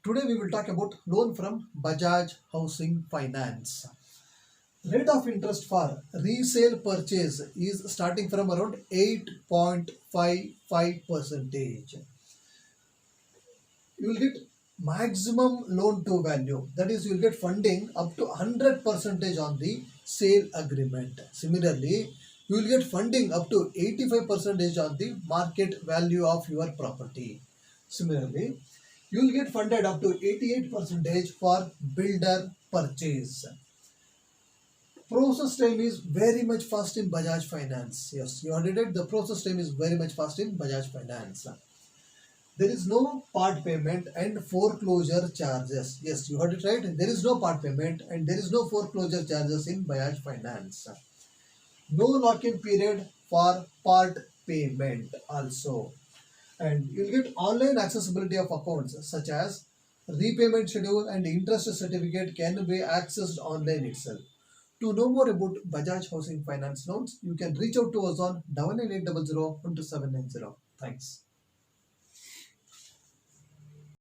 Today we will talk about loan from Bajaj Housing Finance. Rate of interest for resale purchase is starting from around 8.55 percentage. You will get maximum loan to value, that is you will get funding up to 100 percentage on the sale agreement. Similarly, you will get funding up to 85 percentage on the market value of your property. Similarly, you will get funded up to 88 percentage for builder purchase. Process time is very much fast in Bajaj Finance. Yes, you heard it. The process time is very much fast in Bajaj Finance. There is no part payment and foreclosure charges. Yes, you heard it right. There is no part payment and there is no foreclosure charges in Bajaj Finance. No lock-in period for part payment also. And you'll get online accessibility of accounts such as repayment schedule and interest certificate can be accessed online itself. To know more about Bajaj Housing Finance loans, you can reach out to us on 9980 1270. Thanks.